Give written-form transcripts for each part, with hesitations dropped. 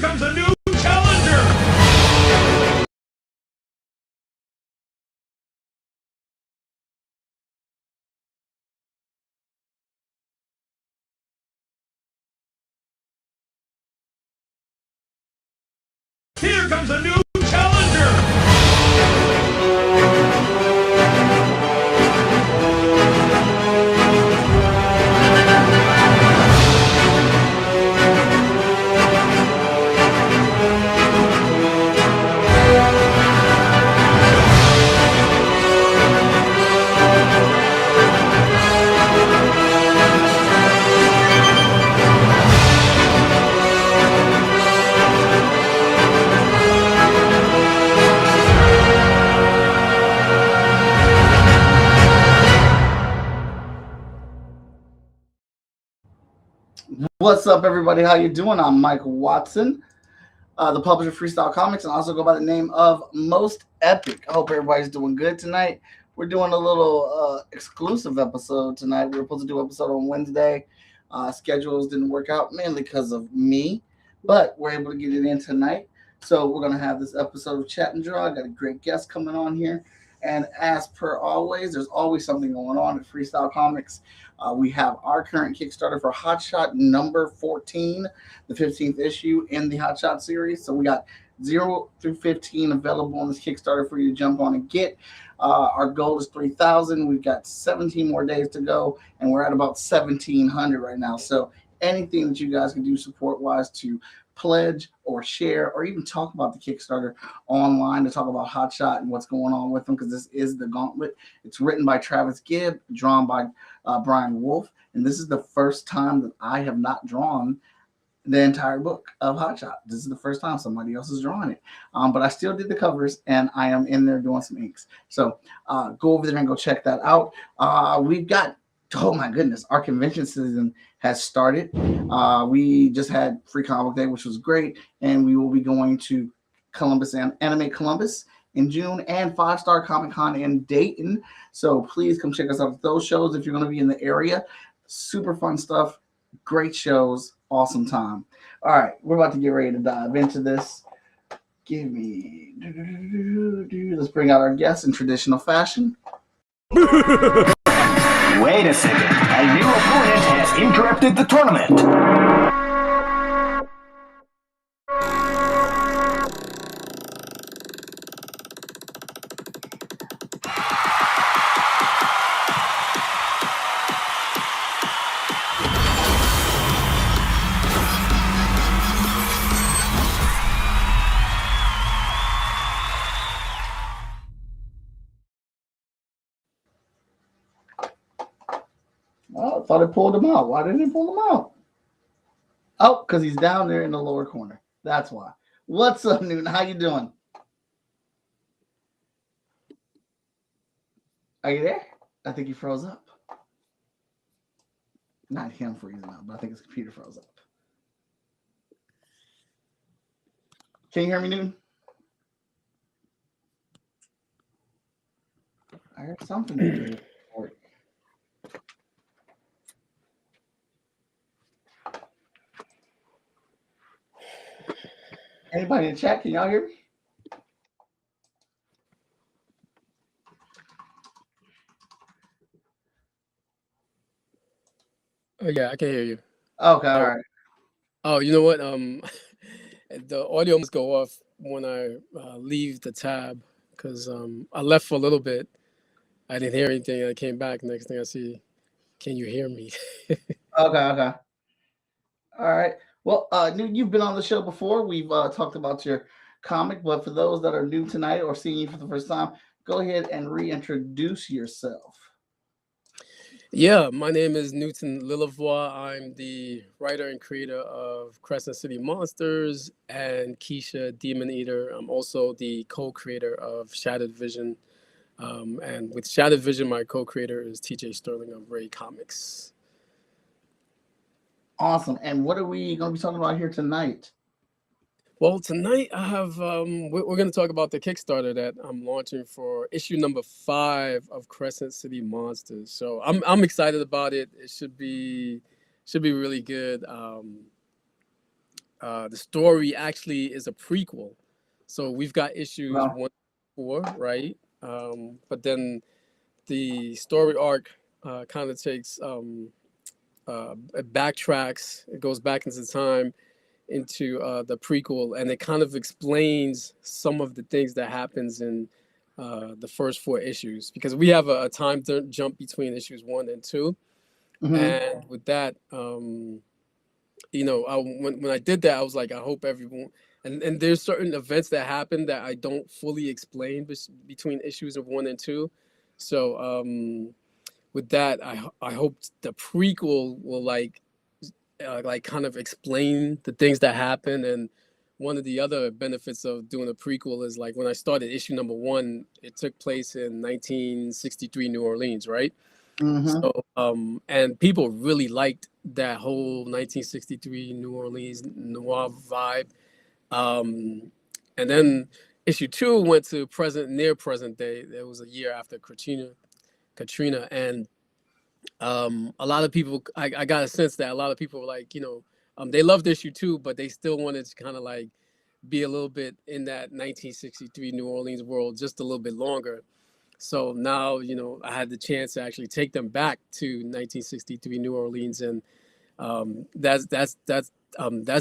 comes a new challenger! Here comes a new challenger! What's up, everybody? How you doing? I'm Michael Watson, the publisher of Freestyle Comics, and I also go by the name of Most Epic. I hope everybody's doing good tonight. We're doing a little exclusive episode tonight. We were supposed to do an episode on Wednesday. Schedules didn't work out, mainly because of me, but we're able to get it in tonight. So we're going to have this episode of Chat and Draw. I got a great guest coming on here. And as per always, there's always something going on at Freestyle Comics. We have our current Kickstarter for Hot Shot number 14, the 15th issue in the Hot Shot series. So we got 0 through 15 available on this Kickstarter for you to jump on and get. Our goal is 3,000. We've got 17 more days to go, and we're at about 1,700 right now. So anything that you guys can do support-wise to pledge or share or even talk about the Kickstarter online, to talk about Hot Shot and what's going on with them, because this is the Gauntlet. It's written by Travis Gibb, drawn by Brian Wolf, and this is the first time that I have not drawn the entire book of Hot Shot. This is the first time somebody else is drawing it, but I still did the covers, and I am in there doing some inks. So go over there and go check that out. We've got, oh my goodness, our convention season has started. We just had Free Comic Day, which was great, and we will be going to Columbus and Anime Columbus in June, and 5 Star Comic Con in Dayton. So please come check us out at those shows if you're going to be in the area. Super fun stuff, great shows, awesome time. All right, we're about to get ready to dive into this. Give me, let's bring out our guests in traditional fashion. Wait a second, a new opponent has interrupted the tournament. Oh, I thought it pulled him out. Why didn't it pull him out? Oh, because he's down there in the lower corner. That's why. What's up, Newton? How you doing? Are you there? I think he froze up. Not him freezing up, but I think his computer froze up. Can you hear me, Newton? I heard something. Anybody in chat? Can y'all hear me? Yeah, I can hear you. Okay, all right. Oh, you know what? The audio must go off when I leave the tab, because I left for a little bit. I didn't hear anything. I came back. Next thing I see, can you hear me? Okay. All right. Well, Newton, you've been on the show before. We've talked about your comic, but for those that are new tonight or seeing you for the first time, go ahead and reintroduce yourself. Yeah, my name is Newton Lilavois. I'm the writer and creator of Crescent City Monsters and Keisha Demon Eater. I'm also the co-creator of Shattered Vision. And with Shattered Vision, my co-creator is TJ Sterling of Ray Comics. Awesome. And what are we going to be talking about here tonight? Well, tonight I have we're going to talk about the Kickstarter that I'm launching for issue number 5 of Crescent City Monsters. So I'm excited about it. It should be really good. the story actually is a prequel. So we've got issues Well, 1 to 4, right? But then the story arc kind of takes it backtracks. It goes back into time into the prequel, and it kind of explains some of the things that happens in the first 4 issues, because we have a time jump between issues 1 and 2. hmm And with that, when I did that, I was like, I hope everyone. And there's certain events that happen that I don't fully explain between issues of 1 and 2. So with that, I hope the prequel will like kind of explain the things that happen. And one of the other benefits of doing a prequel is, like, when I started issue number 1, it took place in 1963 New Orleans, right? hmm So and people really liked that whole 1963 New Orleans noir vibe. And then issue 2 went to near present day. It was a year after Katrina, and a lot of people, I got a sense that a lot of people were like, they loved issue 2, but they still wanted to kind of like be a little bit in that 1963 New Orleans world just a little bit longer. So now, I had the chance to actually take them back to 1963 New Orleans, and that's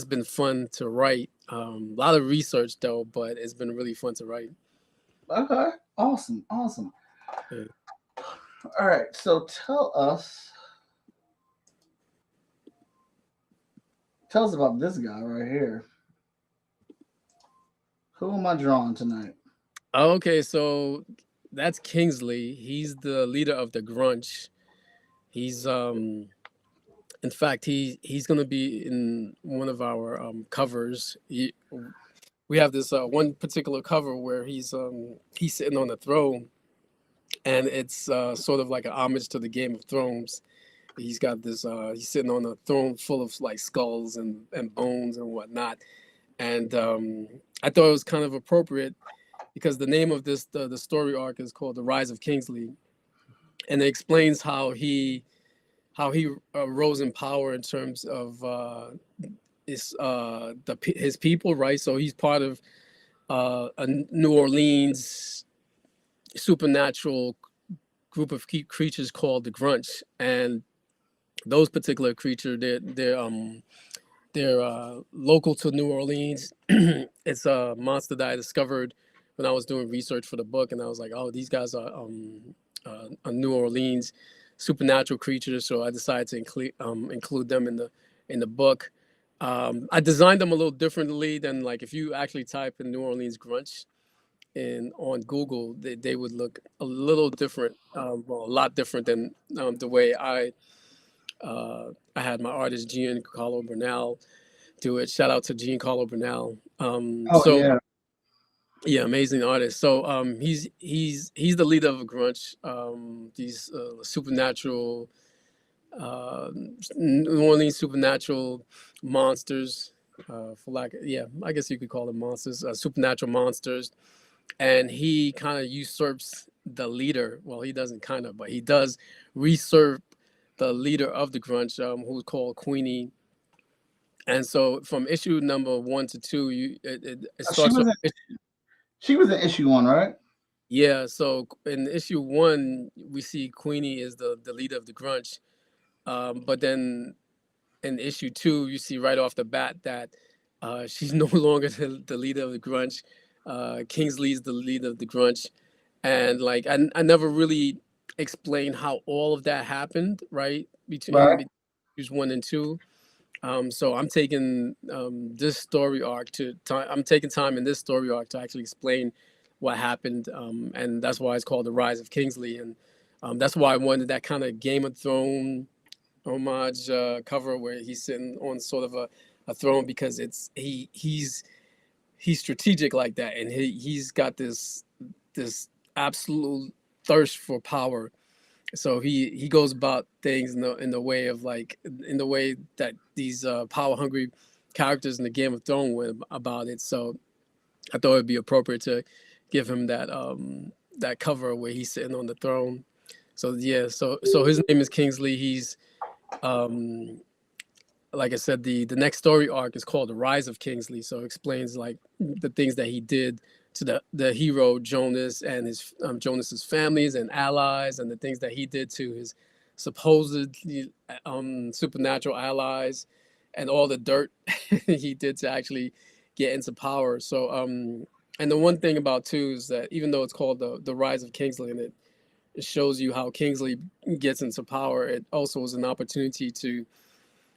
been fun to write. A lot of research though, but it's been really fun to write. Okay. Awesome. Awesome. Yeah. All right. So tell us about this guy right here. Who am I drawing tonight? Okay, so that's Kingsley. He's the leader of the Grunch. He's in fact, he's gonna be in one of our covers. We have this one particular cover where he's sitting on the throne, and it's sort of like an homage to the Game of Thrones. He's got this. He's sitting on a throne full of like skulls and bones and whatnot. And I thought it was kind of appropriate because the name of the story arc is called The Rise of Kingsley, and it explains how he rose in power in terms of his people, right? So he's part of a New Orleans supernatural group of creatures called the Grunch, and those particular creatures, they're local to New Orleans. It's a monster that I discovered when I was doing research for the book, and I was like, oh, these guys are a New Orleans supernatural creatures. So I decided to include them in the book. I designed them a little differently than, like, if you actually type in New Orleans Grunch on Google, they would look a little different, well, a lot different than the way I had my artist Giancarlo Bernal do it. Shout out to Giancarlo Bernal. Oh So yeah. yeah, amazing artist. So he's the leader of a Grunch. These supernatural New Orleans supernatural monsters, for lack of, yeah, I guess you could call them monsters, supernatural monsters. And he kind of usurps the leader. Well, he doesn't kind of, but he does usurp the leader of the Grunch, who's called Queenie. And so from issue number 1 to 2, it She starts was off. in, she was in issue 1, right? Yeah, so in issue 1, we see Queenie is the leader of the Grunch. But then in issue 2, you see right off the bat that she's no longer the leader of the Grunch. Kingsley's the leader of the Grunch. And like I never really explained how all of that happened, right? Right. Between issues 1 and 2. So I'm taking this story arc I'm taking time in this story arc to actually explain what happened, and that's why it's called The Rise of Kingsley, and that's why I wanted that kind of Game of Thrones homage cover where he's sitting on sort of a throne, because he's strategic like that, and he's got this absolute thirst for power. So he goes about things in the way of, like, in the way that these power hungry characters in the Game of Thrones went about it. So I thought it'd be appropriate to give him that cover where he's sitting on the throne. So yeah, so his name is Kingsley. He's like I said, the next story arc is called The Rise of Kingsley. So it explains like the things that he did to the hero Jonas and his Jonas's families and allies, and the things that he did to his supposedly supernatural allies, and all the dirt he did to actually get into power. So and the one thing about too is that even though it's called the Rise of Kingsley, and it shows you how Kingsley gets into power, it also is an opportunity to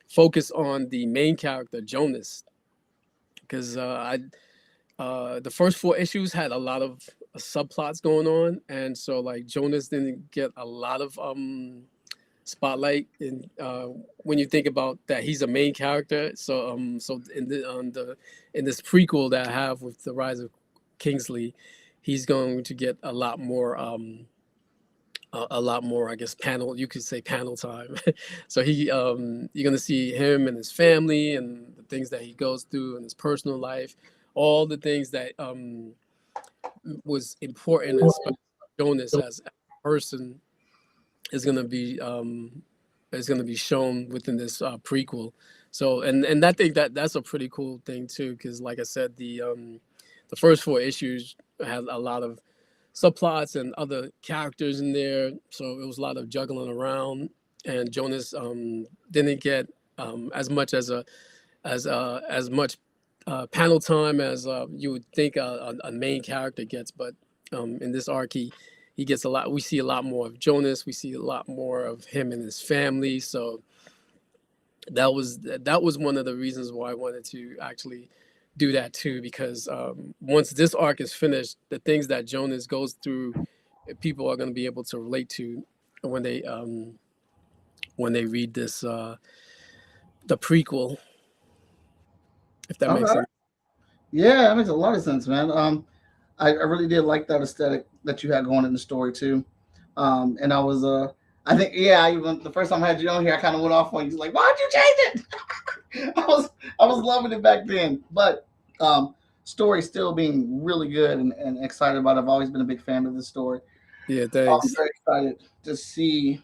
focus on the main character Jonas, because the first 4 issues had a lot of subplots going on, and so like Jonas didn't get a lot of spotlight. And when you think about that, he's a main character. So so in this prequel that I have with the Rise of Kingsley, he's going to get a lot more I guess panel, you could say panel time. So you're gonna see him and his family and the things that he goes through in his personal life, all the things that was important and special to Jonas as a person is gonna be shown within this prequel. So and I think that's a pretty cool thing too, because like I said, the first 4 issues had a lot of subplots and other characters in there, so it was a lot of juggling around. And Jonas didn't get as much as much panel time as you would think a main character gets. But in this arc, he gets a lot. We see a lot more of Jonas. We see a lot more of him and his family. So that was one of the reasons why I wanted to actually do that too, because once this arc is finished, the things that Jonas goes through, people are going to be able to relate to when they read this the prequel, if that makes sense. Yeah, that makes a lot of sense, man. I really did like that aesthetic that you had going in the story too. And I was I think even the first time I had you on here, I kind of went off on you, like, why'd you change it? I was loving it back then, but story still being really good and excited about it. I've always been a big fan of this story. Yeah, I'm thanks. very excited to see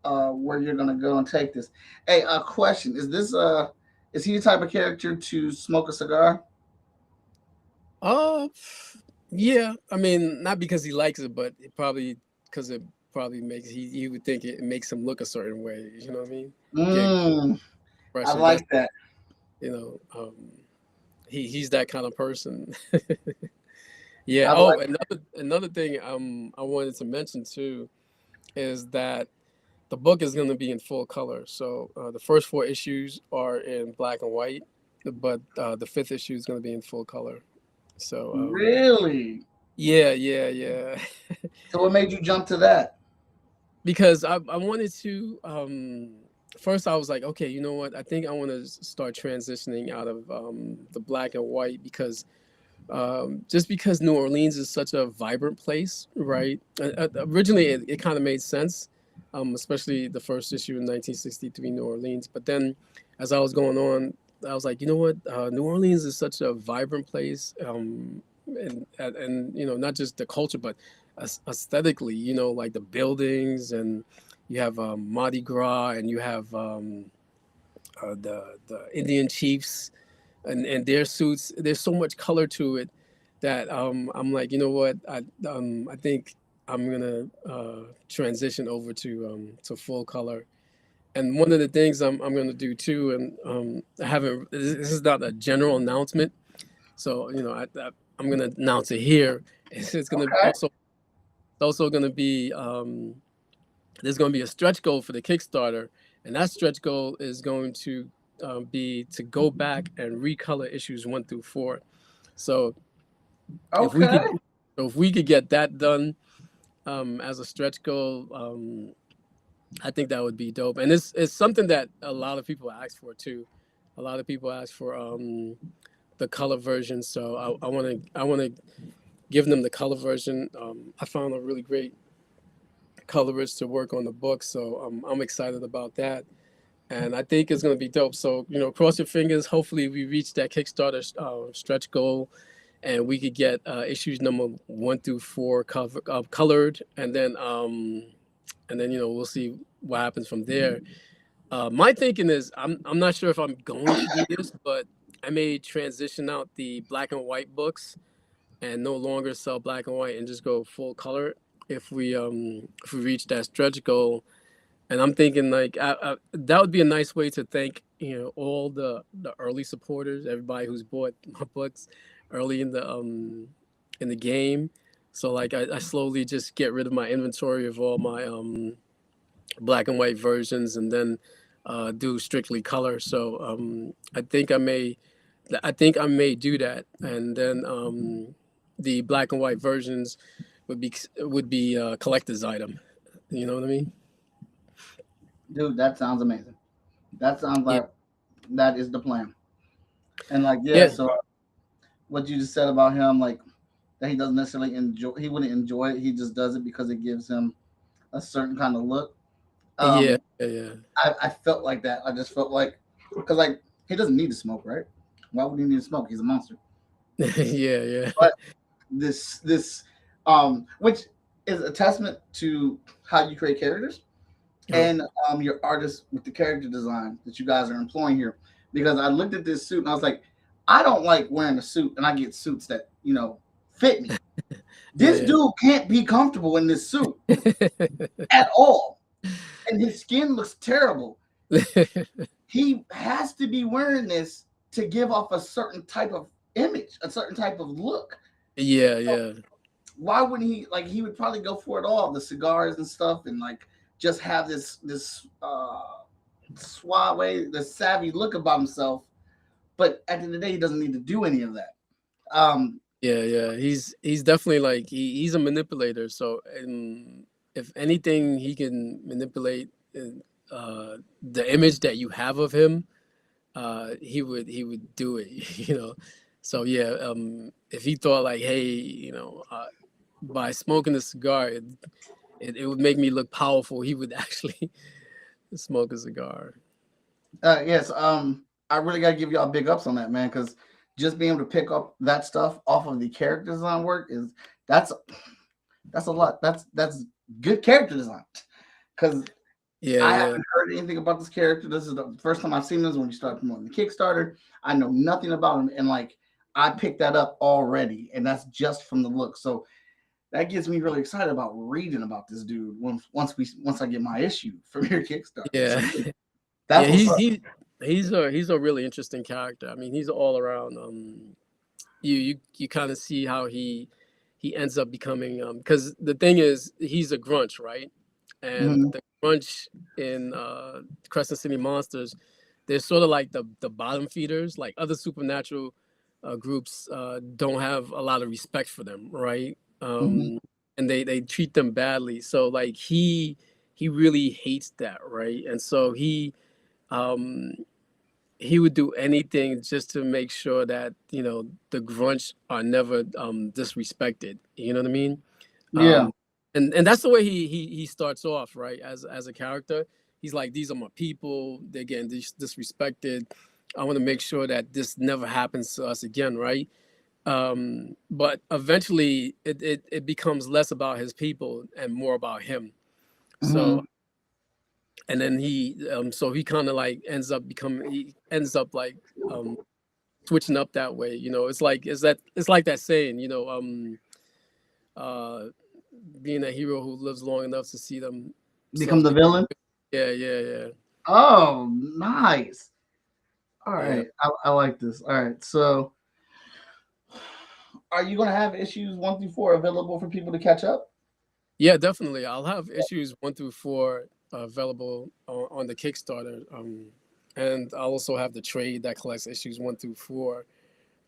where you're gonna go and take this. Hey, a question: is he the type of character to smoke a cigar? Yeah, I mean, not because he likes it, but because it probably makes he would think it makes him look a certain way. You know what I mean? Get I pressure. like that. You know, he's that kind of person. Yeah. I Oh, like. another thing I wanted to mention too is that the book is going to be in full color. So the first 4 issues are in black and white, but the 5th issue is going to be in full color. So Really? yeah. So what made you jump to that? Because I wanted to first I was like, okay, you know what? I think I want to start transitioning out of the black and white, because just because New Orleans is such a vibrant place, right? Originally, it kind of made sense, especially the first issue in 1963, New Orleans. But then, as I was going on, I was like, you know what? New Orleans is such a vibrant place, and you know, not just the culture, but aesthetically, you know, like the buildings, and you have Mardi Gras, and you have the Indian chiefs and their suits. There's so much color to it that I'm like, you know what, I think I'm gonna transition over to full color. And one of the things I'm gonna do too, and I haven't. This is not a general announcement, so you know I'm gonna announce it here. It's gonna Okay. also gonna be there's gonna be a stretch goal for the Kickstarter, and that stretch goal is going to be to go back and recolor issues 1 through 4. So if we Okay. could, get that done as a stretch goal, I think that would be dope. And it's something that a lot of people ask for too. A lot of people ask for the color version, so I want to give them the color version. I found a really great colorist to work on the book, so I'm excited about that. And I think it's going to be dope. So, you know, cross your fingers. Hopefully we reach that Kickstarter stretch goal, and we could get issues number 1 through 4 colored. And then, you know, we'll see what happens from there. My thinking is I'm not sure if I'm going to do this, but I may transition out the black and white books and no longer sell black and white and just go full color if we reach that stretch goal. And I'm thinking like that would be a nice way to thank all the early supporters, everybody who's bought my books early in the game. So like I slowly just get rid of my inventory of all my black and white versions and then do strictly color. So I think I may do that, and then the black and white versions would be a collector's item. You know what I mean? Dude, that sounds amazing. That sounds Yeah. like that is the plan. And like, yeah, Yeah. so what you just said about him, like that he doesn't necessarily enjoy, he wouldn't enjoy it. He just does it because it gives him a certain kind of look. Yeah. Um, Yeah. I felt like that. I just felt like, because like he doesn't need to smoke, right? Why would he need to smoke? He's a monster. Yeah. Yeah. But this which is a testament to how you create characters and your artists with the character design that you guys are employing here. Because I looked at this suit and I was like, I don't like wearing a suit, and I get suits that fit me. This Yeah. dude can't be comfortable in this suit at all, and his skin looks terrible. He has to be wearing this to give off a certain type of image, a certain type of look. Yeah. Yeah. Why wouldn't he, like, he would probably go for it all, the cigars and stuff, and like just have this suave, the savvy look about himself. But at the end of the day, he doesn't need to do any of that. Yeah. Yeah. He's definitely like he's a manipulator. So if anything, he can manipulate the image that you have of him. He would do it. So yeah, if he thought like, hey, by smoking a cigar, it would make me look powerful, he would actually smoke a cigar. Yes, I really gotta give y'all big ups on that, man, because just being able to pick up that stuff off of the character design work that's a lot. That's good character design. Because Yeah, I yeah, haven't heard anything about this character. This is the first time I've seen this when you start promoting the Kickstarter. I know nothing about him, and like I picked that up already, and that's just from the look. So that gets me really excited about reading about this dude once I get my issue from your Kickstarter. yeah. So Yeah, that's what's up. he's a really interesting character. I mean, he's all around. You kind of see how he ends up becoming because the thing is he's a grunch, right? And Mhm. the grunch in Crescent City Monsters, they're sort of like the bottom feeders. Like other supernatural groups don't have a lot of respect for them, right? Mhm. And they treat them badly. So like he really hates that, right? And so um, he would do anything just to make sure that the grunts are never disrespected. You know what I mean? Yeah. And that's the way he starts off, right? As a character, he's like, these are my people. They're getting disrespected. I want to make sure that this never happens to us again, right? But eventually, it becomes less about his people and more about him. So Mhm. and then so he kind of like he ends up like switching up that way. It's like that saying, uh being a hero who lives long enough to see Become themselves the be. villain. Yeah, yeah, yeah. Oh, nice. All Yeah. right. I like this. All right. So, are you going to have issues 1 through 4 available for people to catch up? Yeah, definitely. I'll have issues 1 through 4 available on the Kickstarter. And I'll also have the trade that collects issues 1 through 4.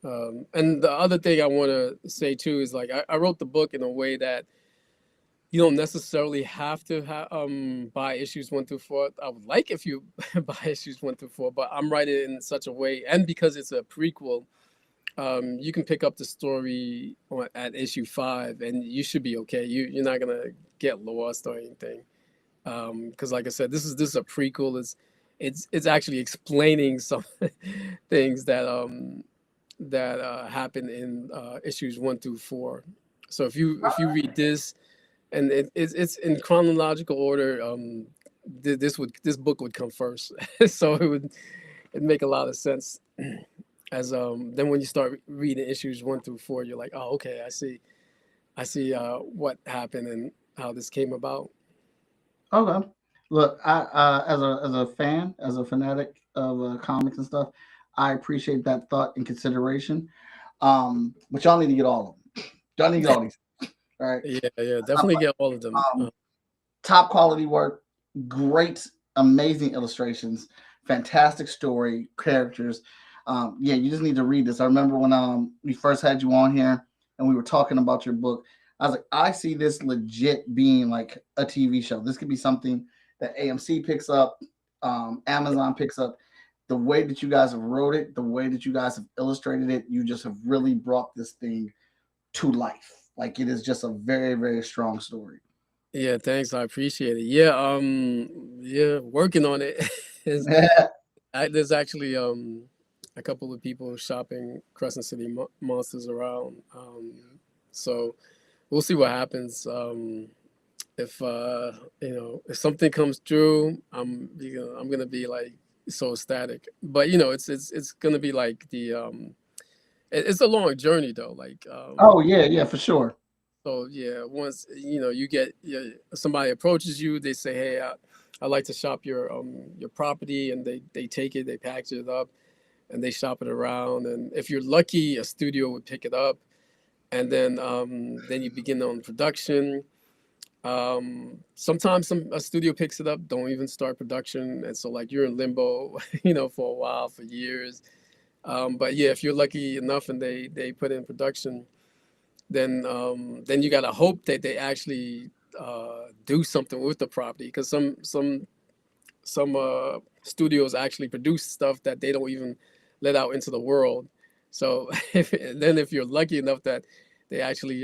And the other thing I want to say too is like I wrote the book in a way that you don't necessarily have to buy issues 1 through 4. I would like if you buy issues 1 through 4, but I'm writing it in such a way, and because it's a prequel, you can pick up the story at issue 5, and you should be okay. You're not gonna get lost or anything, because like I said, this is a prequel. It's actually explaining some things that happen in issues 1 through 4. So if you read this, and it's in chronological order. this book would come first. So it'd make a lot of sense. As then when you start reading issues 1 through 4, you're like, oh, okay, I see what happened and how this came about. Okay. Look, I as a fan, as a fanatic of comics and stuff, I appreciate that thought and consideration. But y'all need to get all of them. Y'all need to get all these. All right. Yeah, definitely get all of them. Um, top quality work, great, amazing illustrations, fantastic story, characters. Yeah, you just need to read this. I remember when we first had you on here and we were talking about your book. I was like, I see this legit being like a TV show. This could be something that AMC picks up, Amazon picks up. The way that you guys have wrote it, the way that you guys have illustrated it, you just have really brought this thing to life. Like it is just a very, very strong story. Yeah, thanks. I appreciate it. Yeah, working on it. There's actually a couple of people shopping Crescent City Monsters around. So we'll see what happens. If if something comes through, I'm gonna be like so ecstatic. But it's gonna be like it's a long journey though. Like Oh yeah, for sure. so yeah, once you get somebody approaches you, they say, hey, I'd like to shop your property, and they take it, they package it up, and they shop it around. And if you're lucky, a studio would pick it up, and then you begin on production. Sometimes a studio picks it up, don't even start production, and so like you're in limbo, for a while, for years. But yeah, if you're lucky enough and they put in production, then you gotta hope that they actually do something with the property, because some studios actually produce stuff that they don't even let out into the world. So if you're lucky enough that they actually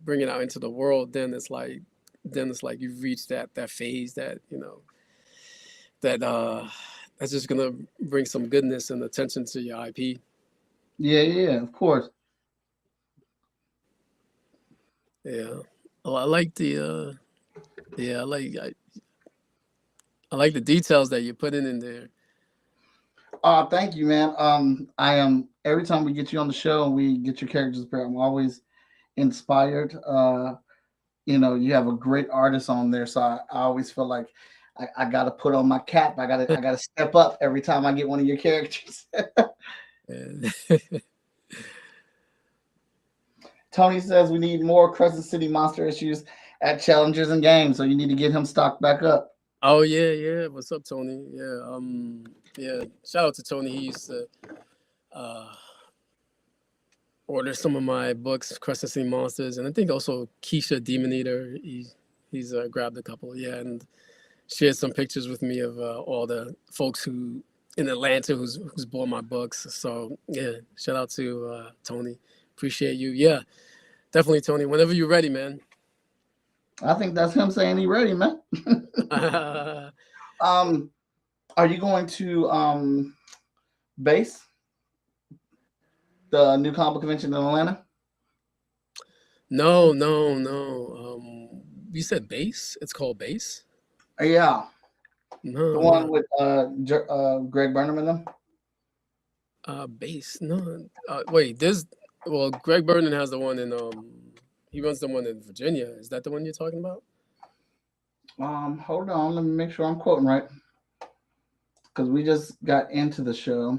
bring it out into the world, then it's like you've reached that phase that that's just gonna bring some goodness and attention to your IP. Yeah, of course. Yeah. Oh, I like the yeah, I like the details that you're putting in there. Thank you, man. I am every time we get you on the show and we get your characters prepared, I'm always inspired. You have a great artist on there, so I always feel like I gotta put on my cap. I gotta step up every time I get one of your characters. Yeah. Tony says we need more Crescent City Monster issues at Challengers and Games, so you need to get him stocked back up. Oh yeah. What's up, Tony? Yeah. Shout out to Tony. He used to order some of my books, Crescent City Monsters, and I think also Keisha Demon Eater. He's grabbed a couple, yeah, and shared some pictures with me of all the folks who in Atlanta who's bought my books. So yeah, shout out to Tony. Appreciate you. Yeah, definitely, Tony. Whenever you're ready, man. I think that's him saying he ready, man. Are you going to base the new comic convention in Atlanta? No. You said base? It's called base? Yeah, No, the one with Greg Burnham in them. Base. No. Wait. Greg Burnham has the one in he runs the one in Virginia. Is that the one you're talking about? Hold on, let me make sure I'm quoting right, because we just got into the show.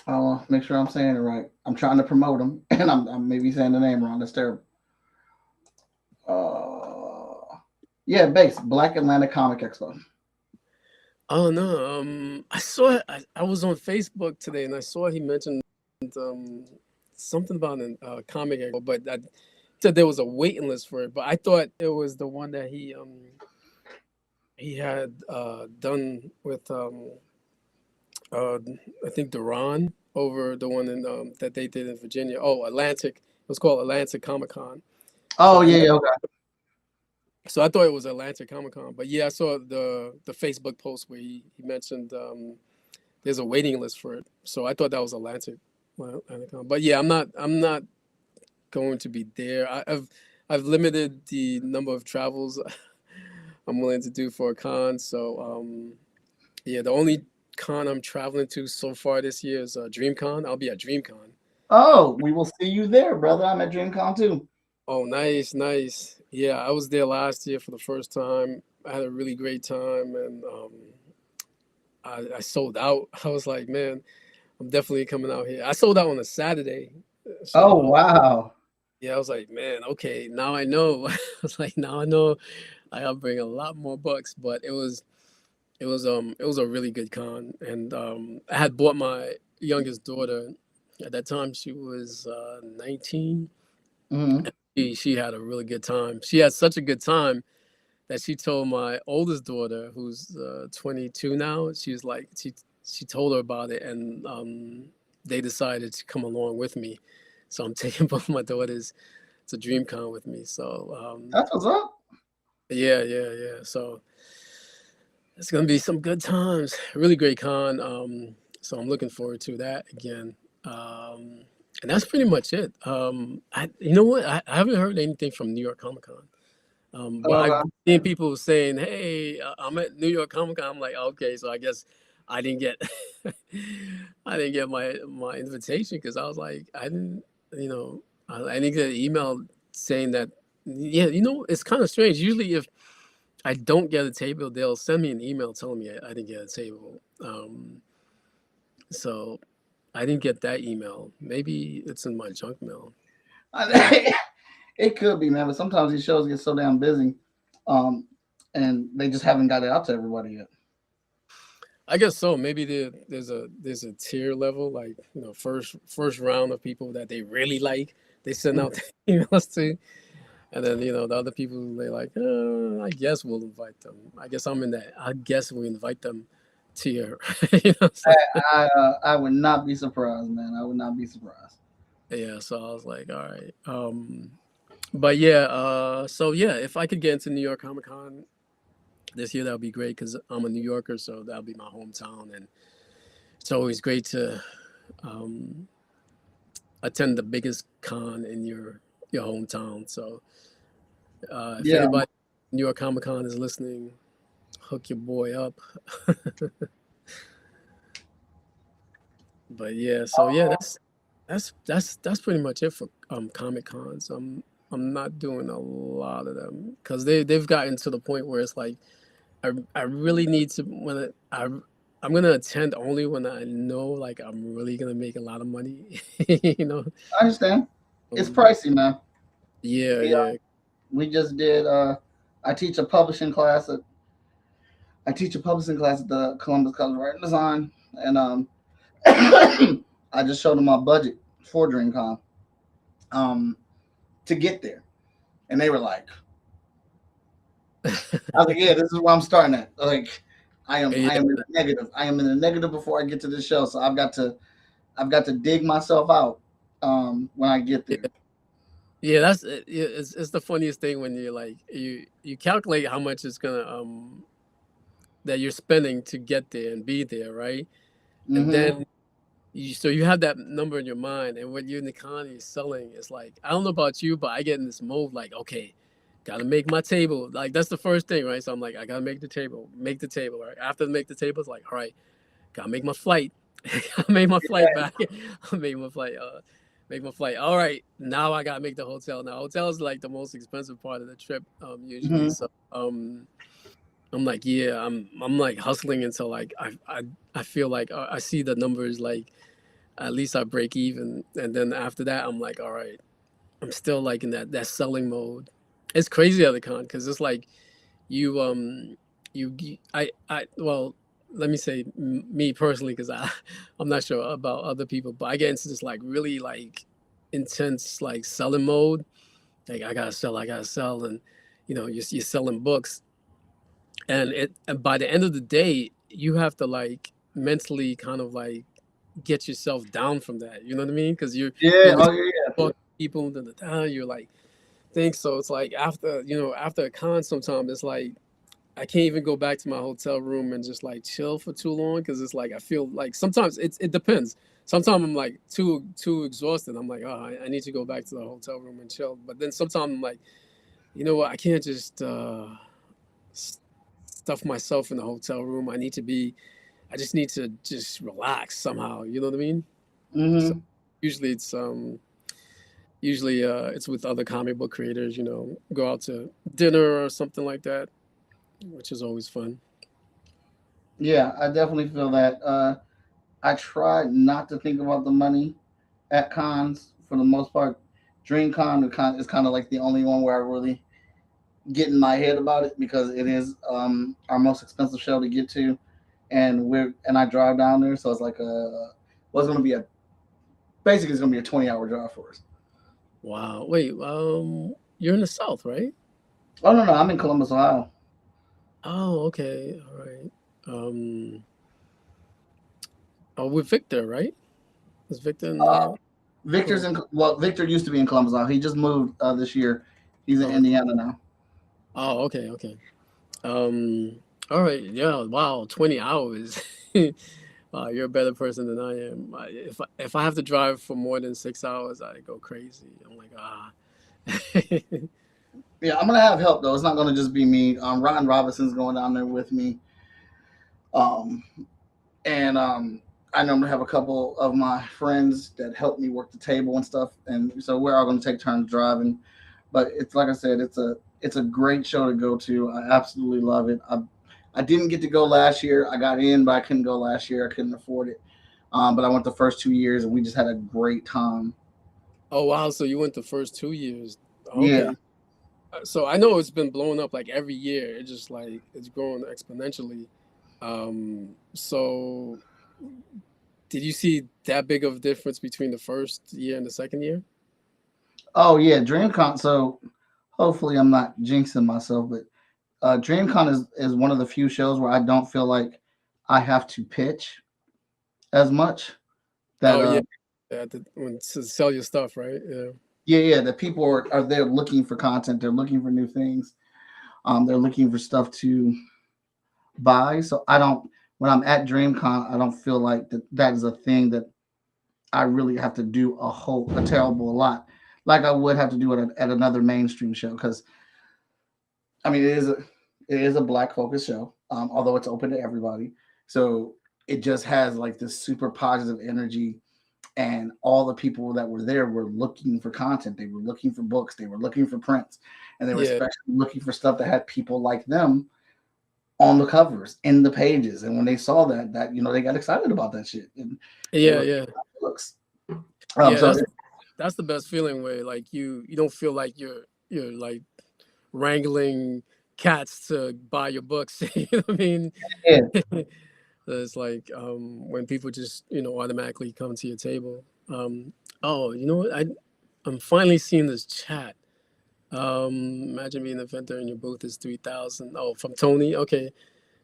I'll make sure I'm saying it right. I'm trying to promote them, and I'm maybe saying the name wrong. That's terrible. Yeah, base Black Atlanta Comic Expo. Oh no. I saw. I was on Facebook today, and I saw he mentioned something about a comic expo, but I said there was a waiting list for it. But I thought it was the one that he had done with I think Duran over the one in that they did in Virginia. Oh, Atlantic. It was called Atlantic Comic Con. Oh yeah, okay. So I thought it was Atlantic Comic Con, but yeah, I saw the Facebook post where he mentioned there's a waiting list for it. So I thought that was Atlantic Con. But yeah, I'm not going to be there. I've limited the number of travels I'm willing to do for a con. So yeah, the only con I'm traveling to so far this year is DreamCon. I'll be at DreamCon. Oh, we will see you there, brother. I'm at DreamCon too. Oh, nice, nice. Yeah, I was there last year for the first time. I had a really great time, and I sold out. I was like, man, I'm definitely coming out here. I sold out on a Saturday, Oh so wow. yeah, I was like, man, okay, now I know. I was like, now I know I gotta bring a lot more bucks. But it was a really good con, and I had bought my youngest daughter. At that time, she was 19. Hmm. She had a really good time. She had such a good time that she told my oldest daughter, who's 22 now. She was like, she told her about it, and they decided to come along with me. So I'm taking both my daughters to DreamCon with me. So That's what's up. yeah, yeah, yeah. So it's gonna be some good times. Really great con. So I'm looking forward to that again. And that's pretty much it. You know what? I haven't heard anything from New York Comic Con. But I've Okay. seen people saying, "Hey, I'm at New York Comic Con." I'm like, okay, so I guess I didn't get, I didn't get my invitation because I was like, I didn't, you know, I didn't get an email saying that. Yeah, you know, it's kind of strange. Usually, if I don't get a table, they'll send me an email telling me I didn't get a table. So I didn't get that email. Maybe it's in my junk mail. It could be, man, but sometimes these shows get so damn busy, um, and they just haven't got it out to everybody yet. I guess so. Maybe there's a tier level, like first round of people that they really like, they send out the emails to, and then the other people they like. I guess we'll invite them. I guess I'm in that. I guess we invite them tier. It's like, I would not be surprised, man. I would not be surprised. yeah. So I was like, all right. But yeah. So yeah, if I could get into New York Comic Con this year, that would be great because I'm a New Yorker, so that'll be my hometown, and it's always great to um, attend the biggest con in your hometown. So if Yeah, anybody New York Comic Con is listening, hook your boy up. But yeah, so yeah, that's pretty much it for Comic Cons. I'm not doing a lot of them because they've gotten to the point where it's like I really need to I'm gonna attend only when I know like I'm really gonna make a lot of money. you know. I understand. It's Um, pricey, man. yeah, We yeah. we just did. I teach a publishing class at I teach a publishing class at the Columbus College of Art and Design, and I just showed them my budget for DreamCon um, to get there, and they were like, "I was like, yeah, this is where I'm starting at. Like, Yeah, I am in the negative. I am in the negative before I get to this show, so I've got to dig myself out when I get there. yeah. That's yeah, it's the funniest thing when you like you calculate how much it's gonna that you're spending to get there and be there, right? And Hmm. then you have that number in your mind, and when you're in the economy selling, it's like I don't know about you, but I get in this mode like, okay, gotta make my table. Like that's the first thing, right? So I'm like, I gotta make the table, right? After I make the table, it's like, all right, gotta make my flight. I made my flight back. I made my flight. Make my flight. All right, now I gotta make the hotel. Now hotel is like the most expensive part of the trip, usually. Hmm. So I'm like, yeah, I'm like hustling until like I feel like I see the numbers like at least I break even, and then after that I'm like, all right, I'm still like in that selling mode. It's crazy at the con because it's like you I well let me say me personally because I'm not sure about other people, but I get into this like really like intense like selling mode. Like I gotta sell, and you're selling books, and by the end of the day you have to like mentally kind of like get yourself down from that. You know what I mean? Because you're Yeah. listening Oh yeah. to people, you're like think so. It's like after after a con, sometimes it's like I can't even go back to my hotel room and just like chill for too long because it's like I feel like sometimes it depends. Sometimes I'm like too exhausted. I'm like, oh, I need to go back to the hotel room and chill. But then sometimes I'm like, you know what? I can't just stuff myself in the hotel room. I just need to just relax somehow. You know what I mean? So Hmm. usually it's with other comic book creators. You know, go out to dinner or something like that, which is always fun. Yeah, I definitely feel that. I try not to think about the money at cons for the most part. DreamCon is kind of like the only one where I really get in my head about it because it is our most expensive show to get to, and I drive down there, so it's like what's going to be a basically it's going to be a 20-hour drive for us. Wow. Wait, you're in the South, right? Oh no, no, I'm in Columbus, Ohio. Oh, okay. All right. Um, oh, with Victor, right? Is Victor in Uh, the? Victor's Oh, in well, Victor used to be in Columbus, Ohio. He just moved this year. He's in oh, Indiana now. oh, okay, okay. All right. Yeah. Wow. 20 hours. You're a better person than I am. If I have to drive for more than 6 hours, I go crazy. I'm like, ah. Yeah, I'm gonna have help though. It's not gonna just be me. Ryan Robinson's going down there with me. Um, and I know I'm gonna have a couple of my friends that help me work the table and stuff, and so we're all gonna take turns driving. But it's like I said, it's a great show to go to. I absolutely love it. I didn't get to go last year. I got in, but I couldn't go last year. I couldn't afford it. But I went the first 2 years, and we just had a great time. Oh wow. So you went the first 2 years. Yeah. Okay. So I know it's been blowing up like every year. It just like it's growing exponentially. So did you see that big of a difference between the first year and the second year? Oh yeah, DreamCon. So hopefully I'm not jinxing myself, but DreamCon is one of the few shows where I don't feel like I have to pitch as much. That Oh yeah, when to sell your stuff, right? Yeah. Yeah, yeah, that people are there looking for content. They're looking for new things. They're looking for stuff to buy. So I don't. When I'm at DreamCon, I don't feel like that is a thing that I really have to do a terrible lot like I would have to do it at another mainstream show because I mean it is a black focused show, although it's open to everybody. So it just has like this super positive energy, and all the people that were there were looking for content. They were looking for books. They were looking for prints, and they were Yeah. especially looking for stuff that had people like them on the covers, in the pages. And when they saw that they got excited about that shit, and they Yeah, were yeah. looks. Yeah, So that's the best feeling where like you don't feel like you're like wrangling cats to buy your books. You know what I mean? yeah, It's like when people just automatically come to your table. Oh, you know what? I'm finally seeing this chat. Imagine being a vendor and your booth is 3,000. Oh, from Tony. Okay,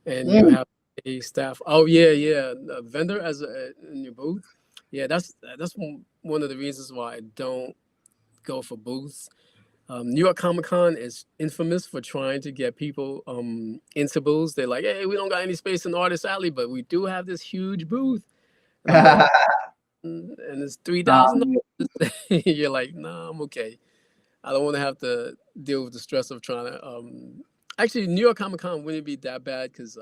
and you mm, have a staff. Oh yeah, yeah. A vendor in your booth. Yeah, that's one of the reasons why I don't go for booths. New York Comic Con is infamous for trying to get people into booths. They're like, hey, we don't got any space in Artist Alley, but we do have this huge booth. And I'm like, and it's um, $3,000. You're like, nah, I'm okay. I don't want to have to deal with the stress of trying to. Actually, New York Comic Con wouldn't be that bad because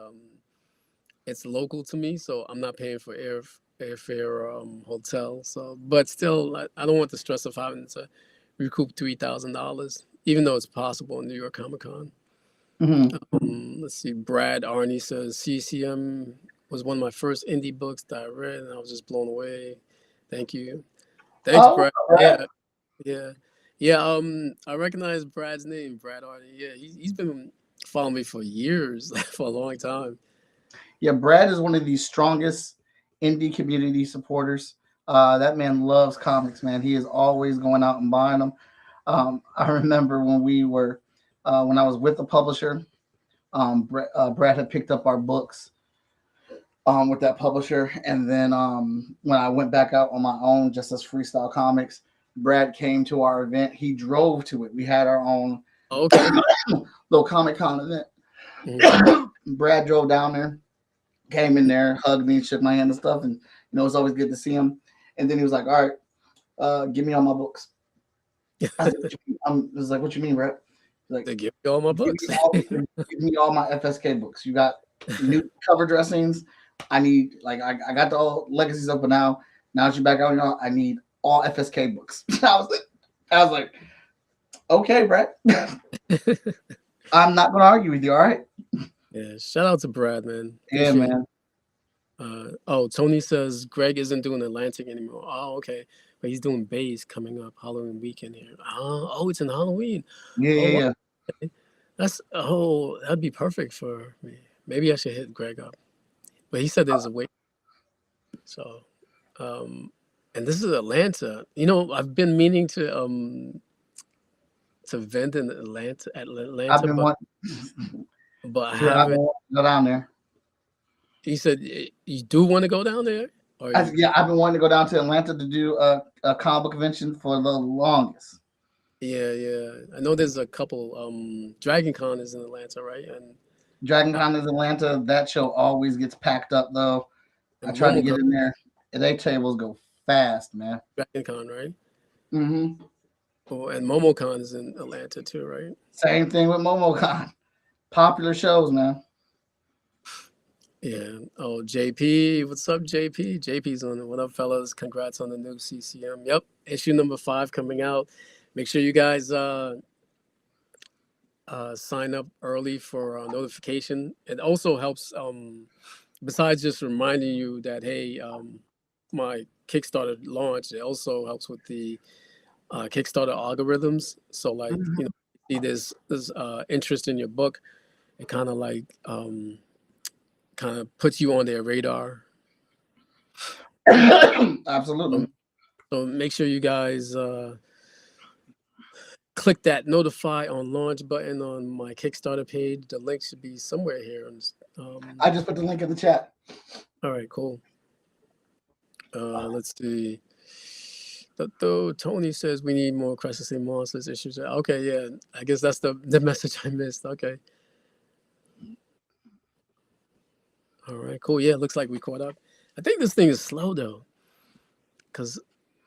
it's local to me, so I'm not paying for airfare or hotel. So, but still, I don't want the stress of having to recoup $3,000, even though it's possible in New York Comic Con. mhm. Let's see. Brad Arnie says CCM was one of my first indie books that I read, and I was just blown away. Thank you. Thanks, Oh, Brad. right. Yeah, yeah, yeah. I recognize Brad's name, Brad Arnie. Yeah, he's been following me for years, for a long time. Yeah, Brad is one of the strongest indie community supporters. That man loves comics, man. He is always going out and buying them. I remember when I was with the publisher, Brad had picked up our books with that publisher. And then when I went back out on my own, just as Freestyle Comics, Brad came to our event. He drove to it. We had our own Okay. little Comic Con event. Brad drove down there, came in there, hugged me, shook my hand and stuff, and it's always good to see him. And then he was like, "All right, give me all my books." I said, "What you mean?" I was like, "What you mean, Brad?" He's like, They give me all my books. give me all my FSK books. You got new cover dressings. I need I got the old legacies up, but now that you're back out, I need all FSK books. I was like, okay, Brad. I'm not gonna argue with you. All right. Yeah, shout out to Brad, man. Yeah, Appreciate man. Tony says Greg isn't doing Atlantic anymore. Oh, okay. But he's doing Bays coming up Halloween weekend here. Oh, it's in Halloween. Yeah, Oh, yeah, wow. That'd be perfect for me. Maybe I should hit Greg up. But he said there's a wait. So, and this is Atlanta. I've been meaning to vend in Atlanta, I've been but wanting. but I Yeah, I've been haven't. wanting to go down there. He said you do want to go down there, or I've been wanting to go down to Atlanta to do a comic book convention for the longest. yeah. I know there's a couple. Dragon Con is in Atlanta, right? And Dragon Con is Atlanta. That show always gets packed up though. I try to get in there, and they tables go fast, man. Dragon Con, right? Mm-hmm. Oh, and MomoCon is in Atlanta too, right? Same thing with MomoCon. Popular shows, man. Yeah. Oh, JP, what's up, JP? JP's on it. What up, fellas? Congrats on the new CCM. Yep, issue number 5 coming out. Make sure you guys sign up early for notification. It also helps. Besides just reminding you that hey, my Kickstarter launched, it also helps with the Kickstarter algorithms. So like see there's interest in your book, it kind of puts you on their radar. Absolutely. So make sure you guys click that notify on launch button on my Kickstarter page. The link should be somewhere here. I just put the link in the chat. All right, cool. Let's see. Tony says we need more Crescent City Monsters issues. Okay, yeah. I guess that's the message I missed. Okay. All right, cool. Yeah, looks like we caught up. I think this thing is slow though, because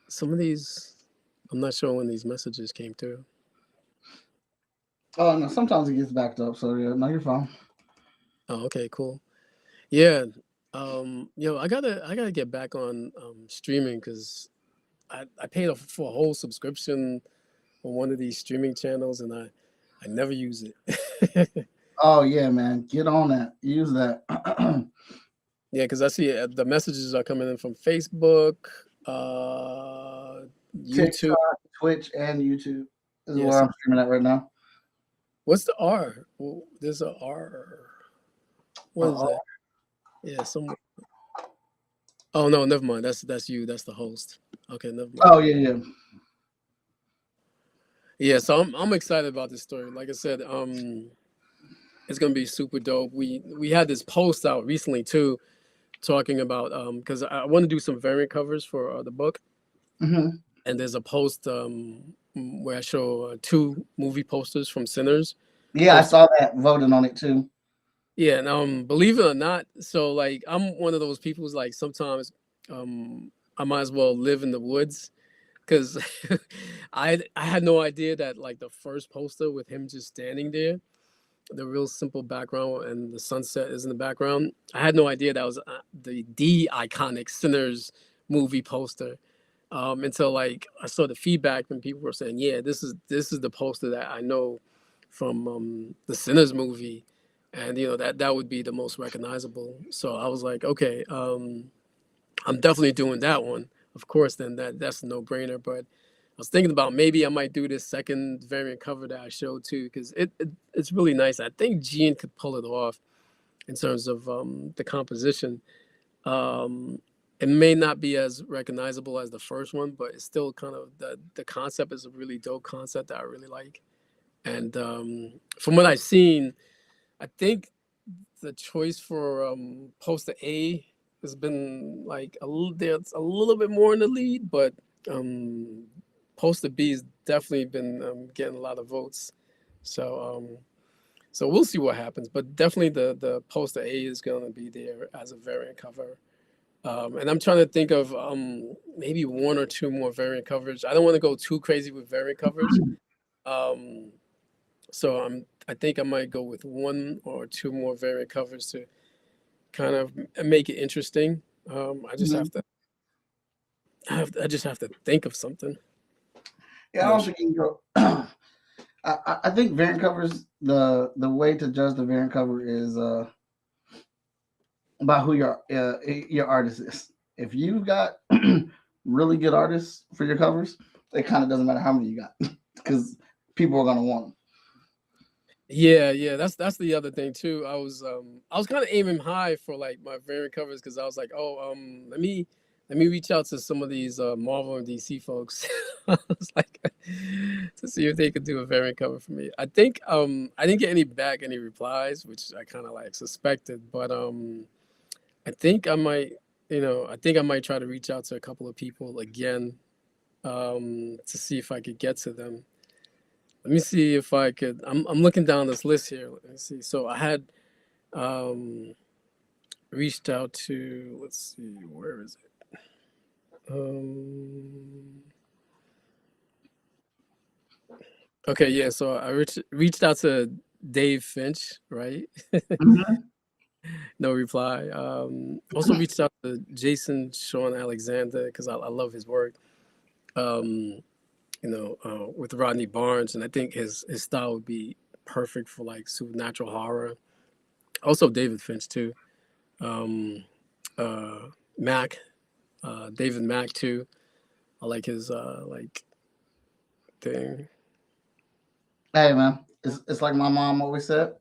some of these, I'm not sure when these messages came through. Oh no, sometimes it gets backed up. So yeah, no, you're fine. Oh, okay, cool. Yeah. I gotta get back on streaming because I paid for a whole subscription on one of these streaming channels and I never use it. Oh yeah, man, get on that. Use that. Yeah, because I see the messages are coming in from Facebook, YouTube, TikTok, Twitch, and YouTube is where I'm streaming at right now. What's the R? Well, there's a R. What is that? Yeah, some. Oh no, never mind. That's you. That's the host. Okay, never mind. Oh yeah. Yeah, so I'm excited about this story. Like I said, it's gonna be super dope. We had this post out recently too, talking about because I want to do some variant covers for the book, and there's a post where I show 2 movie posters from Sinners. Yeah, I saw that, voting on it too. Yeah, and believe it or not, so like I'm one of those people who's like sometimes I might as well live in the woods because I had no idea that like the first poster with him just standing there, the real simple background and the sunset is in the background. I had no idea that was the iconic Sinners movie poster until like I saw the feedback and people were saying, yeah, this is the poster that I know from the Sinners movie, and that would be the most recognizable. So I was like, okay, I'm definitely doing that one. Of course, then that's a no-brainer. But I was thinking about maybe I might do this second variant cover that I showed too, because it's really nice. I think Gene could pull it off in terms of the composition. It may not be as recognizable as the first one, but it's still kind of the concept is a really dope concept that I really like. And from what I've seen, I think the choice for poster A has been like there's a little bit more in the lead, but poster B has definitely been getting a lot of votes. So So we'll see what happens. But definitely the poster A is going to be there as a variant cover. And I'm trying to think of maybe one or two more variant coverage. I don't want to go too crazy with variant coverage. Um, so I think I might go with one or two more variant covers to kind of make it interesting. I just Mhm. have to I just have to think of something. Yeah, I I'm don't not sure. think you can go. I think variant covers, the way to judge the variant cover is about who your artist is. If you've got really good artists for your covers, it kind of doesn't matter how many you got because people are gonna want them. Yeah, yeah, that's the other thing too. I was kind of aiming high for like my variant covers because I was like, oh, let me reach out to some of these Marvel and DC folks. I was like to see if they could do a variant cover for me. I think I didn't get any replies, which I kind of like suspected, but I think I might, I think I might try to reach out to a couple of people again to see if I could get to them. Let me see if I could. I'm looking down this list here. Let me see. So I had um, reached out to. Let's see, where is it? Um, okay, yeah. So I reached out to Dave Finch, right? Mhm. No reply. Also reached out to Jason Sean Alexander because I love his work. Um, with Rodney Barnes, and I think his style would be perfect for like supernatural horror. Also David Finch too. Um, uh, Mac, David Mac too. I like his like thing. Hey man, it's like my mom always said: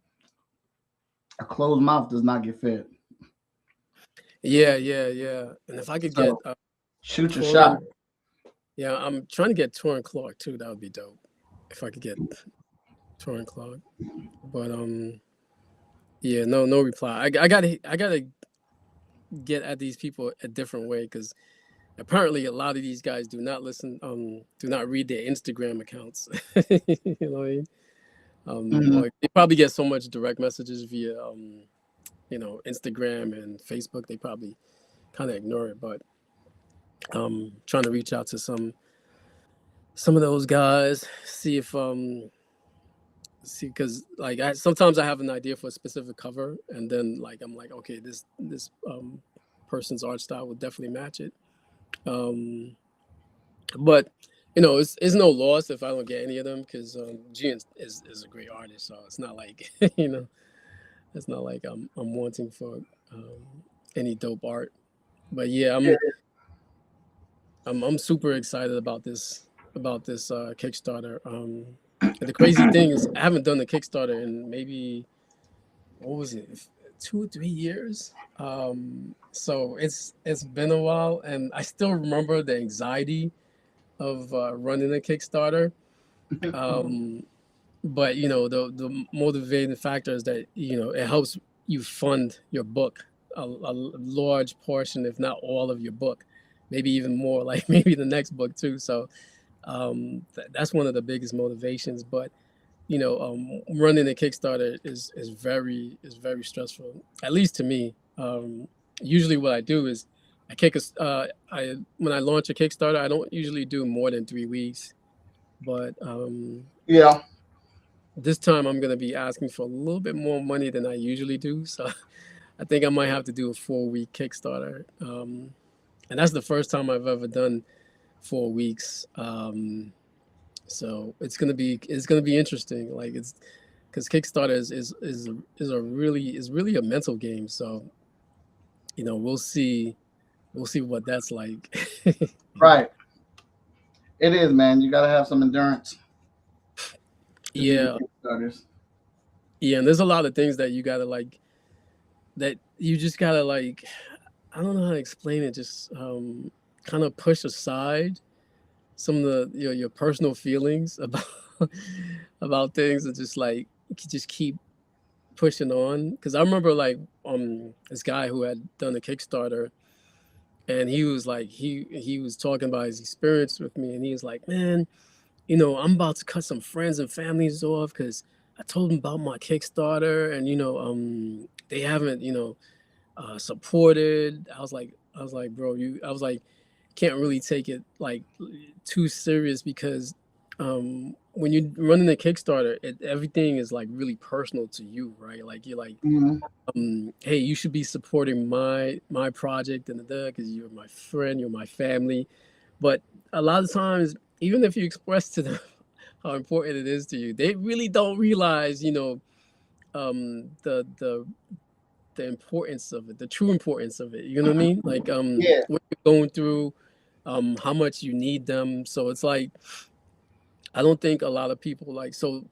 a closed mouth does not get fed. Yeah, yeah, yeah. And if I could get So shoot your shot. Torin, yeah, I'm trying to get Torin Clark too. That would be dope. If I could get Torin Clark, but yeah, no reply. I gotta get at these people a different way because apparently a lot of these guys do not read their Instagram accounts. You know what I mean? Mhm. Or they probably get so much direct messages via Instagram and Facebook. They probably kind of ignore it. But trying to reach out to some of those guys, see if see because like sometimes I have an idea for a specific cover, and then like I'm like, okay, this person's art style would definitely match it. Um, but it's no loss if I don't get any of them because Gian is a great artist, so it's not like it's not like I'm wanting for any dope art. But yeah, Yeah. I'm super excited about this Kickstarter. And the crazy thing is I haven't done a Kickstarter in maybe what was it 2 or 3 years. So it's been a while, and I still remember the anxiety of running a Kickstarter. Um, but the motivating factor is that it helps you fund your book, a large portion, if not all of your book, maybe even more, like maybe the next book too. So that's one of the biggest motivations. But running a Kickstarter is very stressful, at least to me. Usually, what I do is I when I launch a Kickstarter, I don't usually do more than 3 weeks, but Yeah. this time I'm gonna be asking for a little bit more money than I usually do. So I think I might have to do a 4 week Kickstarter, and that's the first time I've ever done 4 weeks. So it's gonna be interesting. Like it's because Kickstarter is really a mental game. So we'll see what that's like. you know. Right. It is, man. You gotta have some endurance to do the Yeah, Kickstarters. yeah, and there's a lot of things that you gotta like that you just gotta like I don't know how to explain it. Just kind of push aside some of the your personal feelings about about things and just like just keep pushing on. Because I remember like this guy who had done a Kickstarter, and he was like he was talking about his experience with me, and he was like, man, I'm about to cut some friends and families off because I told them about my Kickstarter, and they haven't supported. I was like, bro, I was like, can't really take it like too serious because when you're running a Kickstarter, everything is like really personal to you, right? Like you're like, Mhm. hey, you should be supporting my project and the because you're my friend, you're my family. But a lot of times, even if you express to them how important it is to you, they really don't realize, the importance of it, the true importance of it. You know what I mean? Like Yeah, what you're going through, how much you need them. So it's like I don't think a lot of people like so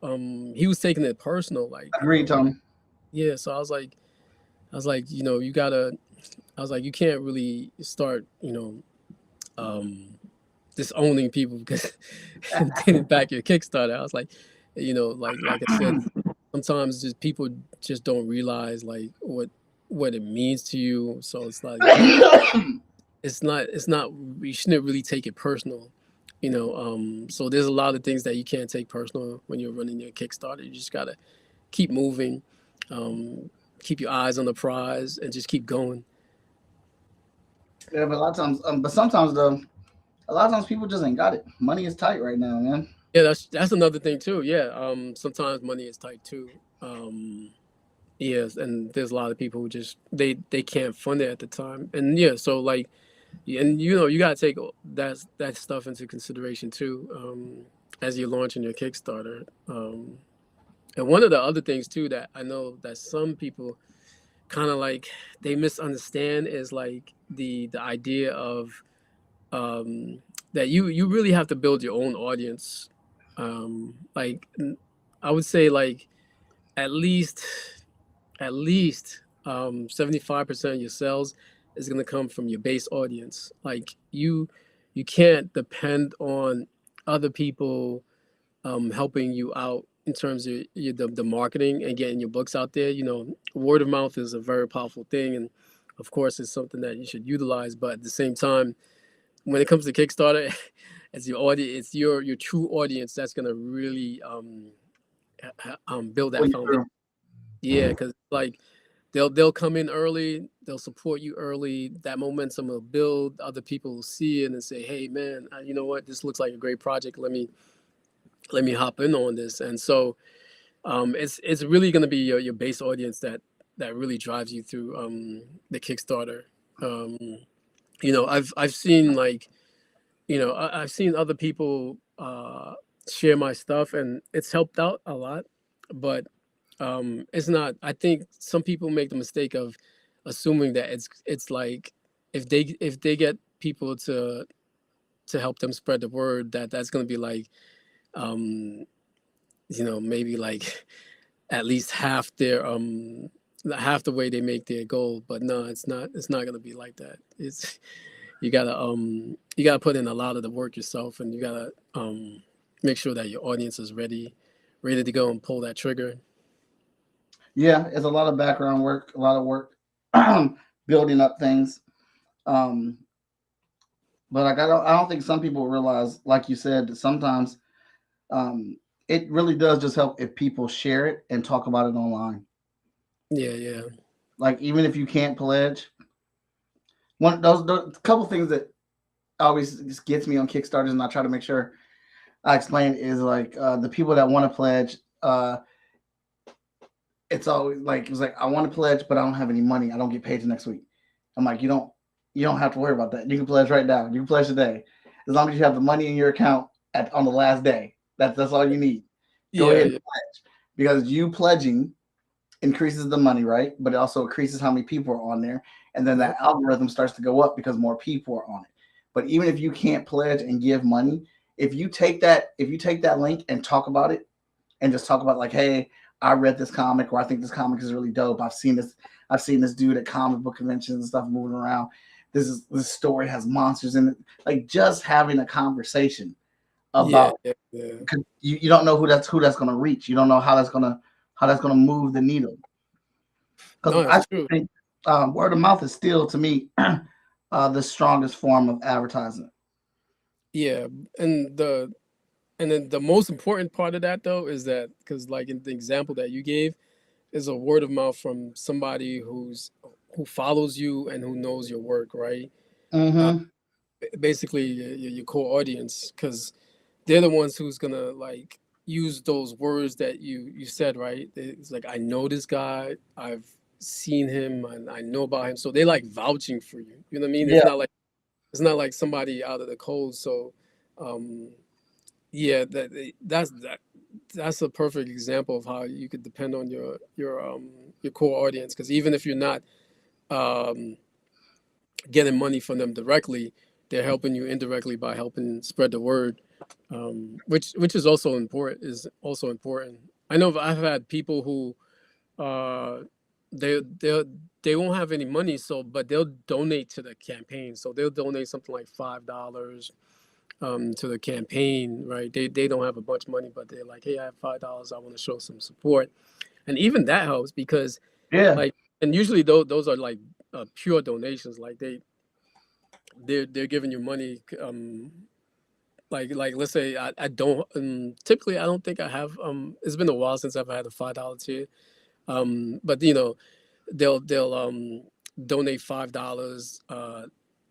he was taking it personal, like, agreed, Tony. yeah. So I was like, you gotta I was like, you can't really start, disowning people because didn't back your Kickstarter. I was like, like I said, sometimes just people just don't realize like what it means to you. So it's like it's not you shouldn't really take it personal. So there's a lot of things that you can't take personal when you're running your Kickstarter. You just gotta keep moving, um, keep your eyes on the prize, and just keep going. Yeah, but a lot of times, but sometimes though, a lot of times people just ain't got it. Money is tight right now, man. Yeah, that's another thing too. Yeah, sometimes money is tight too. Yes, and there's a lot of people who just they can't fund it at the time, and yeah, so like, and you gotta take that stuff into consideration too, as you're launching your Kickstarter. And one of the other things too that I know that some people kind of like they misunderstand is like the idea of um, that you really have to build your own audience. Like I would say like at least at least 75% of your sales is going to come from your base audience. Like you can't depend on other people helping you out in terms of the marketing and getting your books out there. Word of mouth is a very powerful thing, and of course it's something that you should utilize, but at the same time when it comes to Kickstarter, it's your audience, it's your true audience that's gonna really build What that you foundation. through? Yeah, because like they'll come in early, they'll support you early. That momentum will build. Other people will see it and say, "Hey, man, you know what? This looks like a great project. Let me hop in on this." And so it's really gonna be your base audience that really drives you through the Kickstarter. Um, I've seen like I've seen other people share my stuff and it's helped out a lot, but it's not. I think some people make the mistake of assuming that it's like if they get people to help them spread the word that's going to be like um, maybe like at least half the way they make their goal. But no, it's not going to be like that. It's you gotta put in a lot of the work yourself, and you gotta make sure that your audience is ready to go and pull that trigger. Yeah, it's a lot of background work, a lot of work building up things. Um, but like I don't think some people realize, like you said, that sometimes um, it really does just help if people share it and talk about it online. Yeah, yeah, Like even if you can't pledge, one those couple things that always just gets me on Kickstarters, and I try to make sure I explain is like the people that want to pledge. It's always like it's like I want to pledge, but I don't have any money. I don't get paid till next week. I'm like, you don't have to worry about that. You can pledge right now. You can pledge today, as long as you have the money in your account on the last day. That's all you need. Go yeah, ahead and yeah, pledge because you pledging increases the money, right? But it also increases how many people are on there, and then mhm. that algorithm starts to go up because more people are on it. But even if you can't pledge and give money, if you take that link and talk about it and just talk about like, hey, I read this comic, or I think this comic is really dope. I've seen this dude at comic book conventions and stuff moving around. This story has monsters in it. Like just having a conversation Yeah, about yeah, yeah, you don't know who that's gonna reach. You don't know how that's gonna move the needle. Because no, I that's true. think word of mouth is still to me the strongest form of advertising. Yeah, and And then the most important part of that though is that because like in the example that you gave is a word of mouth from somebody who follows you and who knows your work, right? Uh, Mm-hmm. Basically your core audience, because they're the ones who's gonna like use those words that you said, right? It's like I know this guy, I've seen him, and I know about him, so they like vouching for you. You know what I mean? Yeah. It's not like somebody out of the cold. So, um, yeah, that's a perfect example of how you could depend on your core audience. Because even if you're not um, getting money from them directly, they're helping you indirectly by helping spread the word, which is also important. Is also important. I know I've had people who uh, they they won't have any money, so but they'll donate to the campaign. So they'll donate something like $5 to the campaign, right? They don't have a bunch of money, but they're like, hey, I have $5. I want to show some support, and even that helps because Yeah. like, and usually those are like pure donations, like they're giving you money. Like let's say I don't typically I don't think I have it's been a while since I've had a $5 tier, but you know they'll donate $5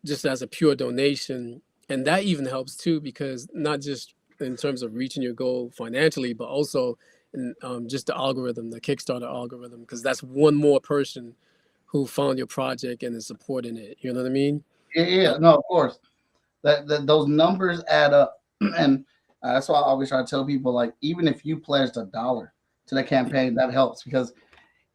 just as a pure donation, and that even helps too because not just in terms of reaching your goal financially, but also in just the algorithm, the Kickstarter algorithm, because that's one more person who found your project and is supporting it. You know what I mean? Yeah. Uh, Yeah. No, of course. That those numbers add up, and that's why I always try to tell people like even if you pledged $1 to the campaign, that helps because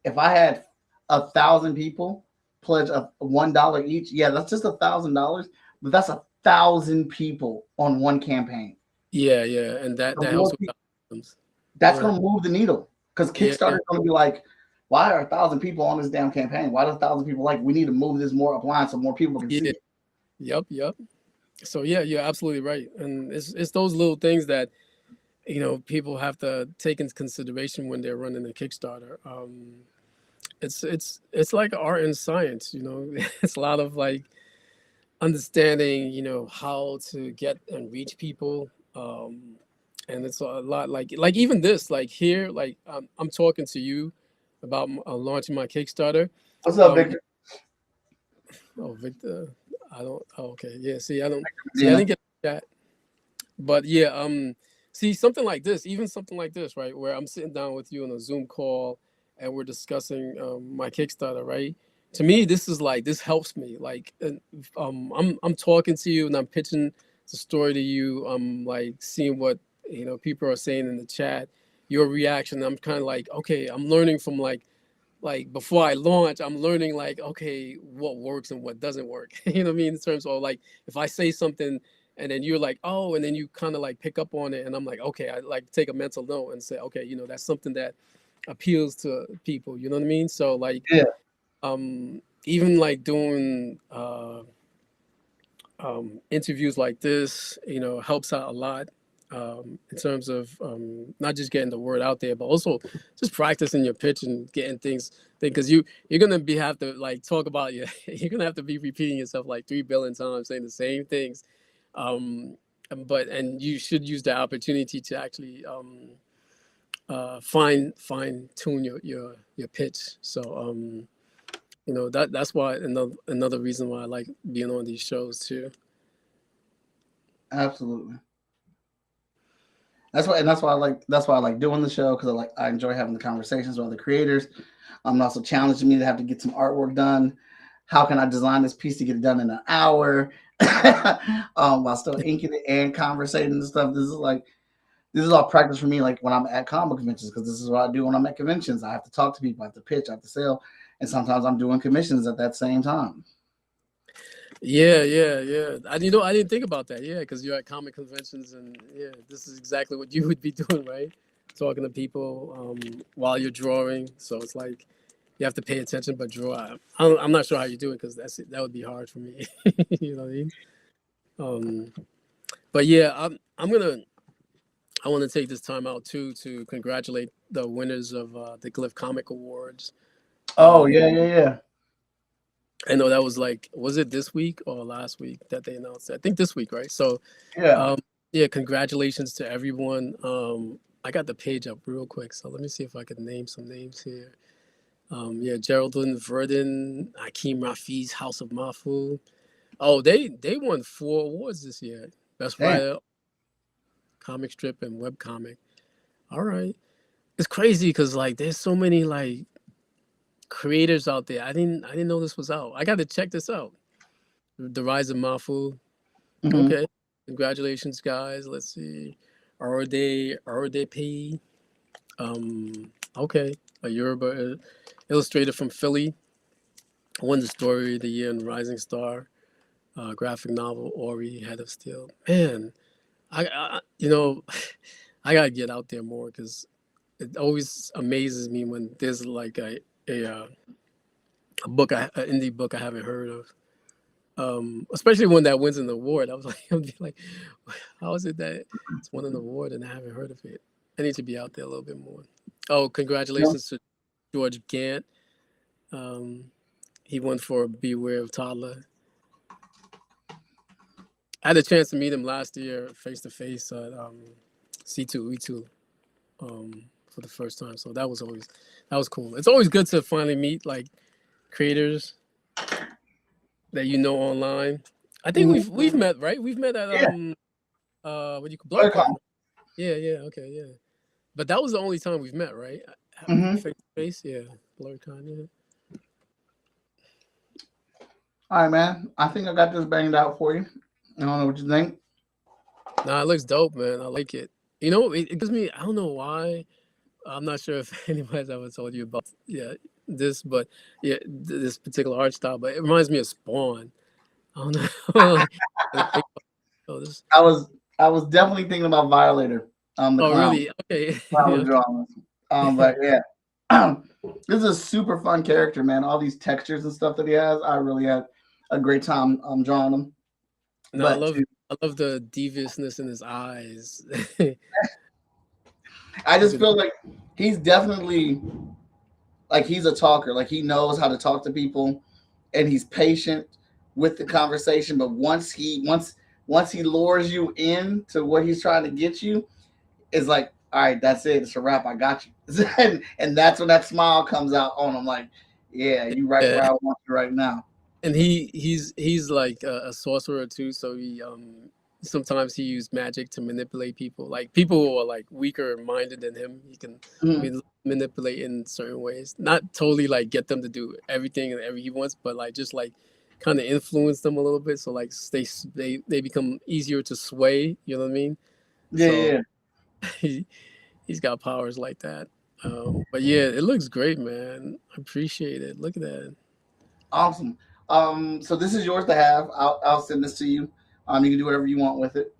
if I had 1,000 people pledge $1 each, yeah, that's just $1,000, but that's 1,000 people on one campaign. yeah, yeah, and that The that more helps with pe- algorithms. that's Yeah, gonna move the needle because yeah, Kickstarter yeah, is gonna be like, why are 1,000 people on this damn campaign? Why do 1,000 people like? We need to move this more upline so more people can see yeah. it. Yep, yep. So yeah, you're absolutely right, and it's those little things that people have to take into consideration when they're running a Kickstarter. It's like art and science. It's a lot of like understanding, how to get and reach people. And it's a lot like even this, like here, like I'm talking to you about launching my Kickstarter. What's up, Um, Victor? oh, Victor, I don't. Oh, okay, yeah. See, I don't see. I Dina. didn't get that. But yeah, see something like this, even something like this, right, where I'm sitting down with you on a Zoom call and we're discussing my Kickstarter, right? To me, this is like this helps me. Like, and, I'm talking to you and I'm pitching the story to you. I'm like seeing what people are saying in the chat, your reaction. I'm kind of like, okay, I'm learning from like before I launch, I'm learning like, okay, what works and what doesn't work. You know what I mean? In terms of like, if I say something and then you're like, oh, and then you kind of like pick up on it, and I'm like, okay, I like take a mental note and say, okay, that's something that appeals to people. You know what I mean? So like, Yeah, even like doing interviews like this, helps out a lot in terms of not just getting the word out there, but also just practicing your pitch and getting things. Because you're gonna have to like talk about you're gonna have to be repeating yourself like 3 billion times, saying the same things. Um, and you should use the opportunity to actually fine tune your pitch. So that's why another reason why I like being on these shows too. absolutely. That's why I like doing the show because I enjoy having the conversations with other creators. Also challenging me to have to get some artwork done. How can I design this piece to get it done in an hour while still inking it and conversating and stuff? This is all practice for me. Like when I'm at comic conventions, because this is what I do when I'm at conventions. I have to talk to people, I have to pitch, I have to sell, and sometimes I'm doing commissions at that same time. Yeah, yeah, yeah. I didn't think about that. Yeah, because you're at comic conventions, and yeah, this is exactly what you would be doing, right? Talking to people while you're drawing. So it's like you have to pay attention, but draw. I'm not sure how you do it because that would be hard for me. You know what I mean? Um, but yeah, I want to take this time out too to congratulate the winners of the Glyph Comic Awards. Oh Um, yeah, yeah, yeah. I know that was like, was it this week or last week that they announced it? I think this week, right? So Yeah. Um, Yeah, congratulations to everyone. I got the page up real quick, so let me see if I can name some names here. Yeah, Geraldine Verdon, Hakeem Rafi's House of Mafu. Oh, they won 4 awards this year. Best Damn. writer, comic strip, and web comic. All right, it's crazy because like there's so many like creators out there. I didn't know this was out. I got to check this out. The Rise of Mafu. Hmm. Okay, congratulations, guys. Let's see. Arode P. Okay, a Yoruba illustrator from Philly. Won the story of the year in Rising Star. Graphic novel Ori Head of Steel. Man, I I gotta get out there more because it always amazes me when there's like a book, an indie book I haven't heard of. Especially when that wins an award. I was like, I'd be like, how is it that it's won an award and I haven't heard of it? I need to be out there a little bit more. Oh, congratulations to George Gant. Um, he won for Beware of Toddler. I had a chance to meet him last year face to face at C2E2 for the first time. So that was cool. It's always good to finally meet like creators that you know online. I think we've met, right? We've met at Yeah. what do you call Blur BlurCon? Yeah, okay, yeah. But that was the only time we've met, right? Mhm. Face to face, yeah. BlurCon, yeah. All right, man. I think I got this banged out for you. I don't know what you think. Nah, it looks dope, man. I like it. You know, it gives me. I don't know why. I'm not sure if anybody's ever told you about this, but this particular art style. But it reminds me of Spawn. I don't know. Like, oh, this. I was I was definitely thinking about Violator, the Oh, clown. really? Okay. When I Yeah, was okay. drawing this. But yeah, this is a super fun character, man. All these textures and stuff that he has, I really had a great time drawing them. No, But to, I love the deviousness in his eyes. I Look just at feel like he's definitely like he's a talker. Like he knows how to talk to people, and he's patient with the conversation. But once he lures you in to what he's trying to get you, it's like, all right, that's it. It's a wrap. I got you. And that's when that smile comes out on him. Like, yeah, you right where yeah. I want you right now. And he's like a sorcerer too. So he sometimes he used magic to manipulate people. Like people who are like weaker minded than him, he can Mhm. manipulate in certain ways. Not totally like get them to do everything and every he wants, but like just like kind of influence them a little bit. So like they become easier to sway. You know what I mean? Yeah, yeah, So yeah. he he's got powers like that. But yeah, it looks great, man. I appreciate it. Look at that. Awesome. So this is yours to have. I'll send this to you. You can do whatever you want with it.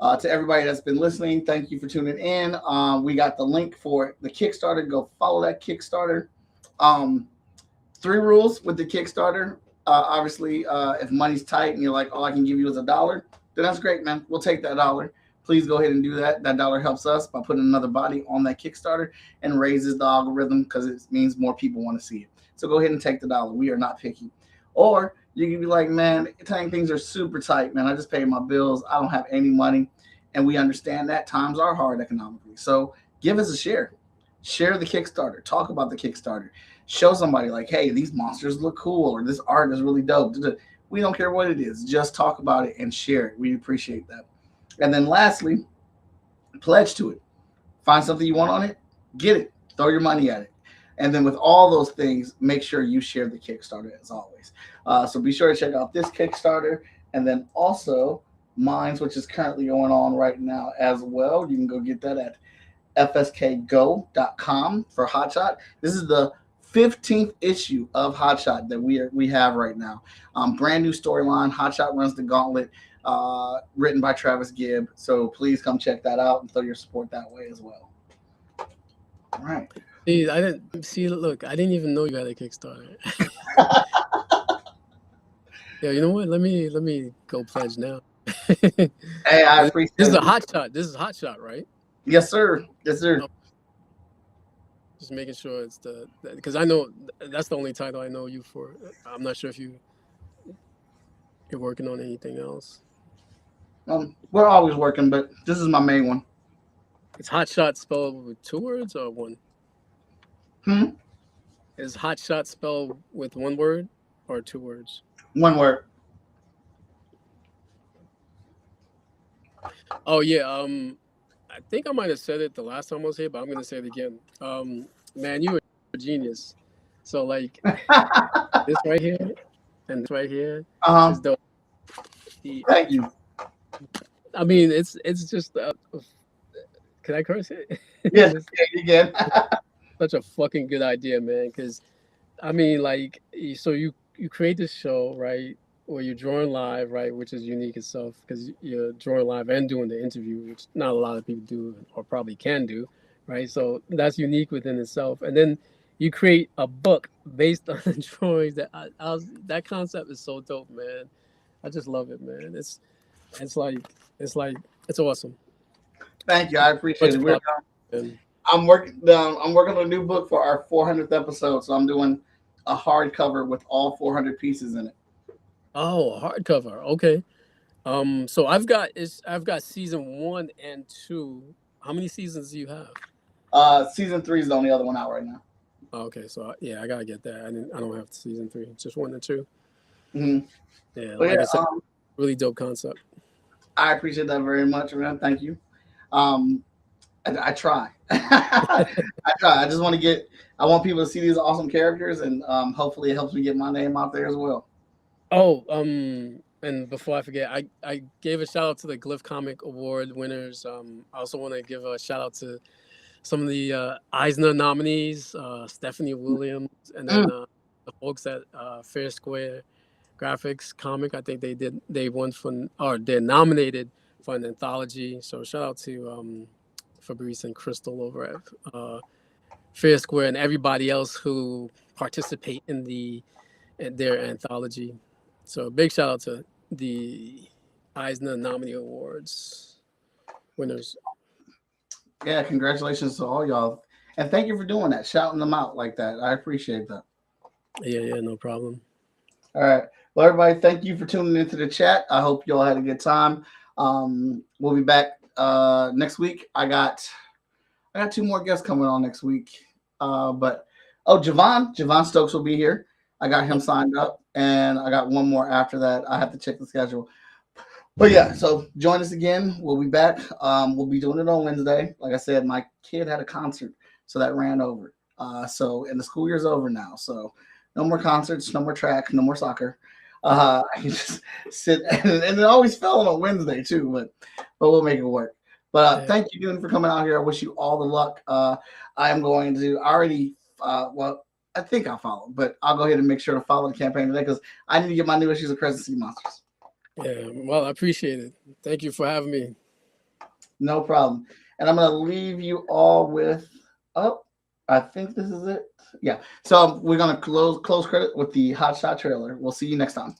To everybody that's been listening, thank you for tuning in. We got the link for the Kickstarter. Go follow that Kickstarter. Um, 3 rules with the Kickstarter. Obviously, if money's tight and you're like, all I can give you is $1, then that's great, man. We'll take that dollar. Please go ahead and do that. That dollar helps us by putting another body on that Kickstarter and raises the algorithm because it means more people want to see it. So go ahead and take the dollar. We are not picky. Or you can be like, man, things are super tight, man. I just paid my bills. I don't have any money. And we understand that times are hard economically. So give us a share. Share the Kickstarter. Talk about the Kickstarter. Show somebody like, hey, these monsters look cool or this art is really dope. We don't care what it is. Just talk about it and share it. We appreciate that. And then lastly, pledge to it. Find something you want on it, get it, throw your money at it. And then with all those things, make sure you share the Kickstarter as always. So be sure to check out this Kickstarter and then also mine's, which is currently going on right now as well. You can go get that at fskgo.com for Hotshot. This is the 15th issue of Hotshot that we have right now. Brand new storyline. Hotshot runs the gauntlet, written by Travis Gibb. So please come check that out and throw your support that way as well. All right. See, I didn't see. Look, I didn't even know you had a Kickstarter. Yeah, you know what? Let me go pledge now. Hey, I This appreciate is a it. hot shot. This is hot shot, right? Yes, sir. Yes, sir. Oh, just making sure it's because I know that's the only title I know you for. I'm not sure if you're working on anything else. We're always working, but this is my main one. Is hot shot spelled with 2 words or one? Hmm? Is hot shot spelled with 1 word or 2 words? One word. Oh yeah, I think I might have said it the last time I was here, but I'm gonna say it again. Man, you a genius. So like this right here and this right here Uh-huh. is dope. The, Thank you. I mean, it's just can I curse it? Yes, It's again. such a fucking good idea, man. Because I mean, like, so you create this show, right? Where you're drawing live, right? Which is unique itself because you're drawing live and doing the interview, which not a lot of people do or probably can do, right? So that's unique within itself. And then you create a book based on the drawings. That concept is so dope, man. I just love it, man. It's like it's like it's awesome. Thank you. I appreciate Much it. props, man. I'm working on a new book for our 400th episode, so I'm doing a hardcover with all 400 pieces in it. Oh, hardcover. Okay. So I've got season 1 and 2. How many seasons do you have? Season 3 is the only other one out right now. Oh, okay, so yeah, I gotta get that. I don't have season 3, just 1 and 2. Hmm. Yeah, But like yeah, I said, really dope concept. I appreciate that very much, man. Thank you. Um, I try. I try. I just want to get. I want people to see these awesome characters, and hopefully, it helps me get my name out there as well. Oh, and before I forget, I gave a shout out to the Glyph Comic Award winners. I also want to give a shout out to some of the Eisner nominees, Stephanie Williams, and then Mm. the folks at Fair Square Graphics Comic. I think they won for, or they're nominated for an anthology. So shout out to Fabrice and Crystal over at Fair Square and everybody else who participate in their anthology. So big shout out to the Eisner Nominee Awards winners. Yeah, congratulations to all y'all, and thank you for doing that, shouting them out like that. I appreciate that. Yeah, no problem. All right. Well, everybody, thank you for tuning into the chat. I hope you all had a good time. We'll be back next week. I got 2 more guests coming on next week. But Javon Stokes will be here. I got him signed up, and I got one more after that. I have to check the schedule. But yeah, so join us again. We'll be back. We'll be doing it on Wednesday. Like I said, my kid had a concert, so that ran over. And the school year's over now. So no more concerts, no more track, no more soccer. I can just sit, and it always fell on a Wednesday too, but we'll make it work. But thank you, Goon, for coming out here. I wish you all the luck. I am going to already, I think I'll follow, but I'll go ahead and make sure to follow the campaign today because I need to get my new issues of Crescent City Monsters. Yeah, well, I appreciate it. Thank you for having me. No problem. And I'm going to leave you all with, I think this is it. Yeah. So we're going to close credit with the Hot Shot trailer. We'll see you next time.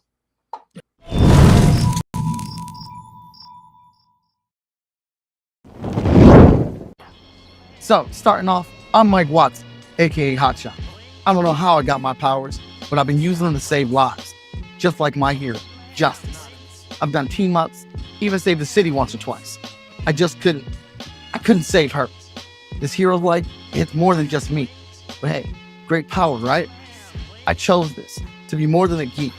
So, starting off, I'm Mike Watson, aka Hotshot. I don't know how I got my powers, but I've been using them to save lives, just like my hero, Justice. I've done team-ups, even saved the city once or twice. I couldn't save her. This hero's life, it's more than just me. But hey, great power, right? I chose this to be more than a geek,